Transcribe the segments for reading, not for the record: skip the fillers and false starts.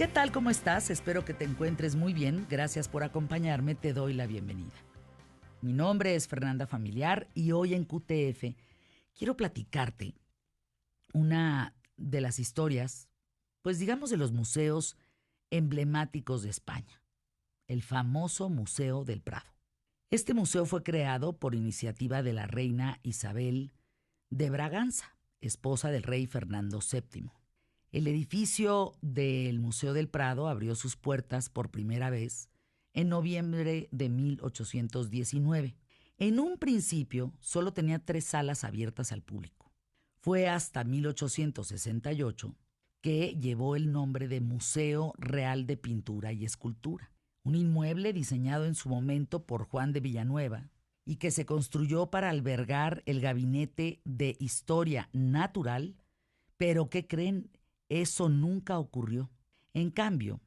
¿Qué tal? ¿Cómo estás? Espero que te encuentres muy bien. Gracias por acompañarme. Te doy la bienvenida. Mi nombre es Fernanda Familiar y hoy en QTF quiero platicarte una de las historias, pues digamos de los museos emblemáticos de España, el famoso Museo del Prado. Este museo fue creado por iniciativa de la reina Isabel de Braganza, esposa del rey Fernando VII. El edificio del Museo del Prado abrió sus puertas por primera vez en noviembre de 1819. En un principio solo tenía 3 salas abiertas al público. Fue hasta 1868 que llevó el nombre de Museo Real de Pintura y Escultura, un inmueble diseñado en su momento por Juan de Villanueva y que se construyó para albergar el Gabinete de Historia Natural, pero ¿qué creen? Eso nunca ocurrió. En cambio,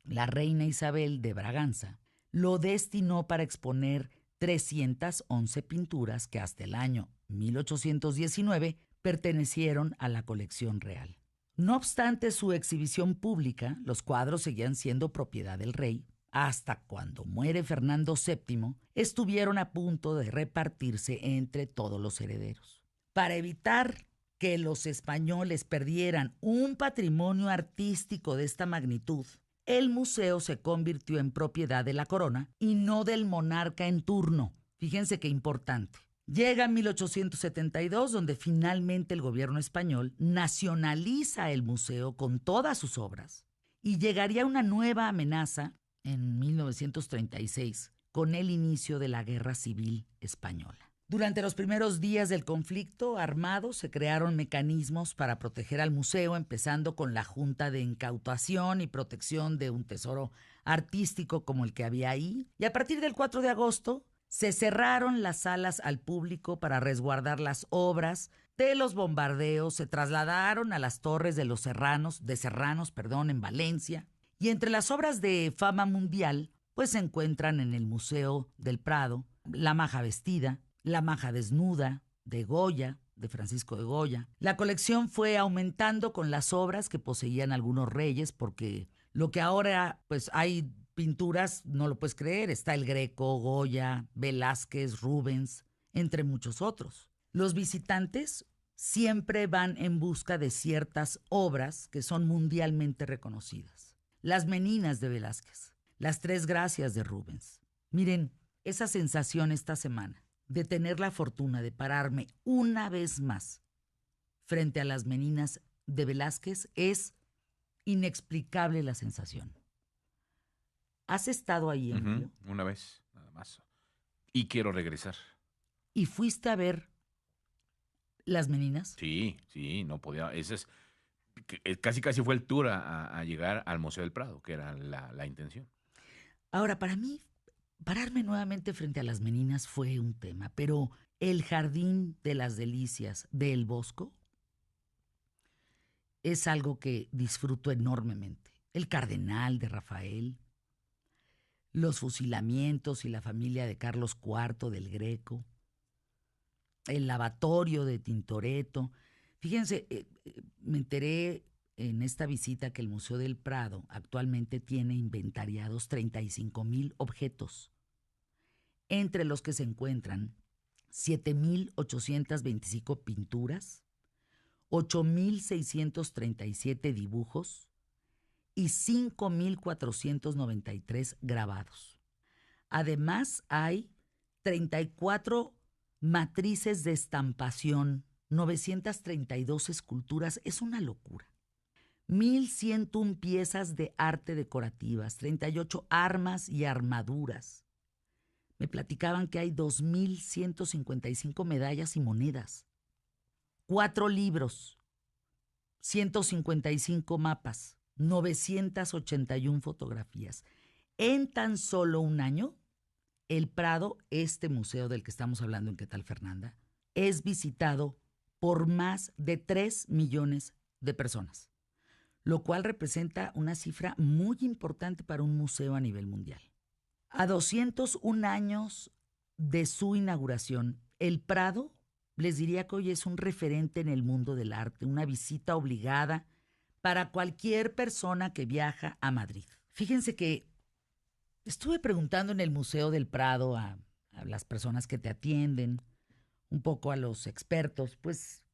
la reina Isabel de Braganza lo destinó para exponer 311 pinturas que hasta el año 1819 pertenecieron a la colección real. No obstante su exhibición pública, los cuadros seguían siendo propiedad del rey. Hasta cuando muere Fernando VII, estuvieron a punto de repartirse entre todos los herederos. Para evitar que los españoles perdieran un patrimonio artístico de esta magnitud, el museo se convirtió en propiedad de la corona y no del monarca en turno. Fíjense qué importante. Llega 1872, donde finalmente el gobierno español nacionaliza el museo con todas sus obras, y llegaría una nueva amenaza en 1936 con el inicio de la Guerra Civil Española. Durante los primeros días del conflicto armado se crearon mecanismos para proteger al museo, empezando con la Junta de Incautación y Protección de un tesoro artístico como el que había ahí. Y a partir del 4 de agosto se cerraron las salas al público para resguardar las obras de los bombardeos, se trasladaron a las torres de Serranos, en Valencia. Y entre las obras de fama mundial, pues se encuentran en el Museo del Prado La Maja Vestida, La Maja Desnuda, de Goya, de Francisco de Goya. La colección fue aumentando con las obras que poseían algunos reyes, porque lo que ahora pues hay pinturas, no lo puedes creer, está el Greco, Goya, Velázquez, Rubens, entre muchos otros. Los visitantes siempre van en busca de ciertas obras que son mundialmente reconocidas. Las Meninas de Velázquez, las Tres Gracias de Rubens. Miren, esa sensación esta semana de tener la fortuna de pararme una vez más frente a las Meninas de Velázquez es inexplicable la sensación. ¿Has estado ahí, Emilio? Una vez, nada más. Y quiero regresar. ¿Y fuiste a ver las Meninas? Sí, no podía. Casi fue el tour a llegar al Museo del Prado, que era la intención. Ahora, para mí, pararme nuevamente frente a las Meninas fue un tema, pero el Jardín de las Delicias de El Bosco es algo que disfruto enormemente. El Cardenal de Rafael, los fusilamientos y la familia de Carlos IV del Greco, el lavatorio de Tintoretto. Fíjense, me enteré en esta visita que el Museo del Prado actualmente tiene inventariados 35,000 objetos, entre los que se encuentran 7,825 pinturas, 8,637 dibujos y 5,493 grabados. Además, hay 34 matrices de estampación, 932 esculturas. Es una locura. 1,101 piezas de arte decorativas, 38 armas y armaduras. Me platicaban que hay 2,155 medallas y monedas, 4 libros, 155 mapas, 981 fotografías. En tan solo un año, el Prado, este museo del que estamos hablando en ¿Qué tal, Fernanda?, es visitado por más de 3 millones de personas, lo cual representa una cifra muy importante para un museo a nivel mundial. A 201 años de su inauguración, el Prado, les diría que hoy es un referente en el mundo del arte, una visita obligada para cualquier persona que viaja a Madrid. Fíjense que estuve preguntando en el Museo del Prado a las personas que te atienden, un poco a los expertos, pues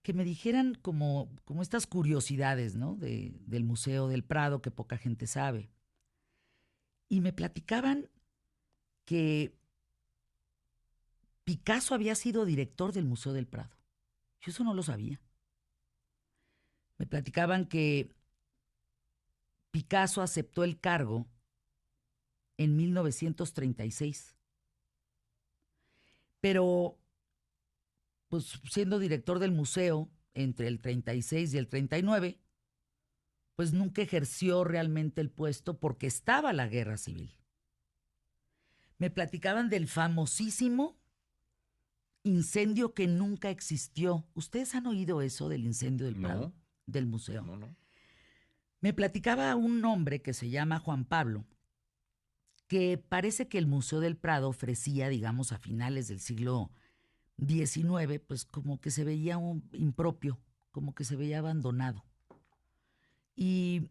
que me dijeran como estas curiosidades, ¿no? Del Museo del Prado que poca gente sabe. Y me platicaban que Picasso había sido director del Museo del Prado. Yo eso no lo sabía. Me platicaban que Picasso aceptó el cargo en 1936. Pero, pues siendo director del museo entre el 36 y el 39, pues nunca ejerció realmente el puesto porque estaba la guerra civil. Me platicaban del famosísimo incendio que nunca existió. ¿Ustedes han oído eso del incendio del Prado, del museo? No. Me platicaba un hombre que se llama Juan Pablo, que parece que el Museo del Prado ofrecía, digamos, a finales del siglo XIX, pues como que se veía impropio, como que se veía abandonado. Y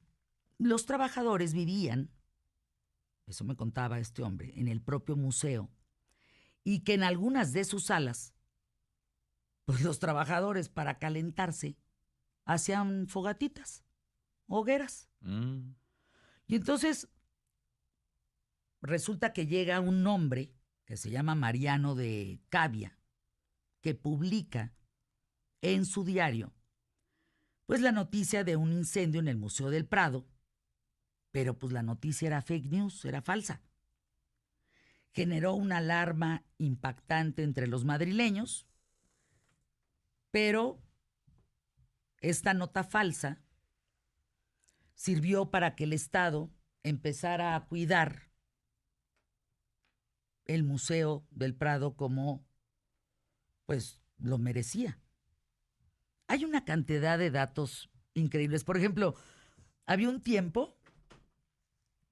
los trabajadores vivían, eso me contaba este hombre, en el propio museo, y que en algunas de sus salas, pues los trabajadores para calentarse hacían fogatitas, hogueras. Y entonces resulta que llega un hombre que se llama Mariano de Cavia, que publica en su diario pues la noticia de un incendio en el Museo del Prado, pero pues la noticia era fake news, era falsa. Generó una alarma impactante entre los madrileños, pero esta nota falsa sirvió para que el Estado empezara a cuidar el Museo del Prado como pues lo merecía. Hay una cantidad de datos increíbles. Por ejemplo, había un tiempo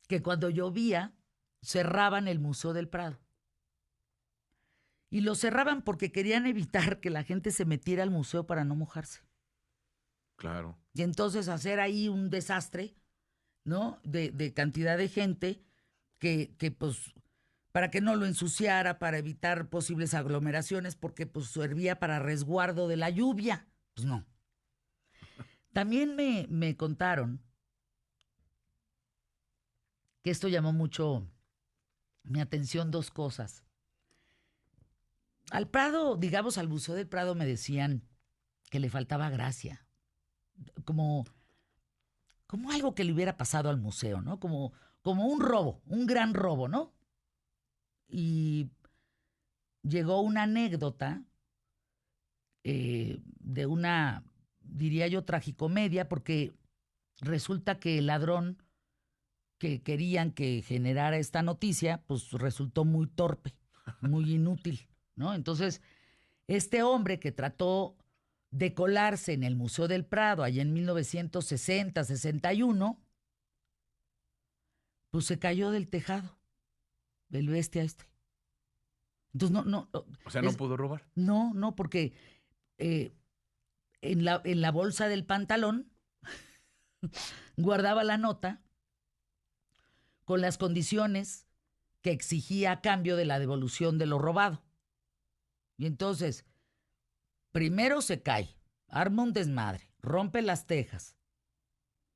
que cuando llovía cerraban el Museo del Prado. Y lo cerraban porque querían evitar que la gente se metiera al museo para no mojarse. Claro. Y entonces hacer ahí un desastre, ¿no? De cantidad de gente que pues para que no lo ensuciara, para evitar posibles aglomeraciones, porque pues servía para resguardo de la lluvia. Pues no. También me contaron que esto llamó mucho mi atención, dos cosas. Al Prado, digamos, al Museo del Prado me decían que le faltaba gracia, como algo que le hubiera pasado al museo, ¿no? Como un robo, un gran robo, ¿no? Y llegó una anécdota de una, diría yo, tragicomedia, porque resulta que el ladrón que querían que generara esta noticia, pues resultó muy torpe, muy inútil, ¿no? Entonces, este hombre que trató de colarse en el Museo del Prado, allá en 1960, 61, pues se cayó del tejado, del bestia este. Entonces, no. O sea, no pudo robar. No, porque en la bolsa del pantalón guardaba la nota con las condiciones que exigía a cambio de la devolución de lo robado. Y entonces, primero se cae, arma un desmadre, rompe las tejas,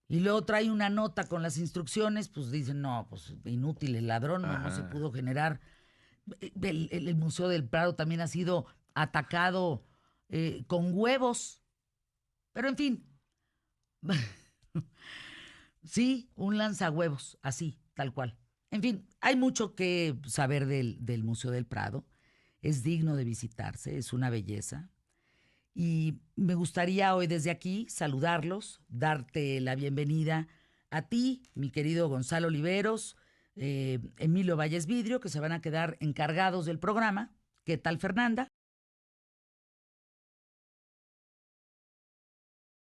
y luego trae una nota con las instrucciones, pues dicen, no, pues inútil, el ladrón no se pudo generar. El Museo del Prado también ha sido atacado con huevos, pero en fin, sí, un lanzahuevos, así, tal cual. En fin, hay mucho que saber del Museo del Prado. Es digno de visitarse, es una belleza. Y me gustaría hoy desde aquí saludarlos, darte la bienvenida a ti, mi querido Gonzalo Oliveros, Emilio Valles Vidrio, que se van a quedar encargados del programa. ¿Qué tal, Fernanda?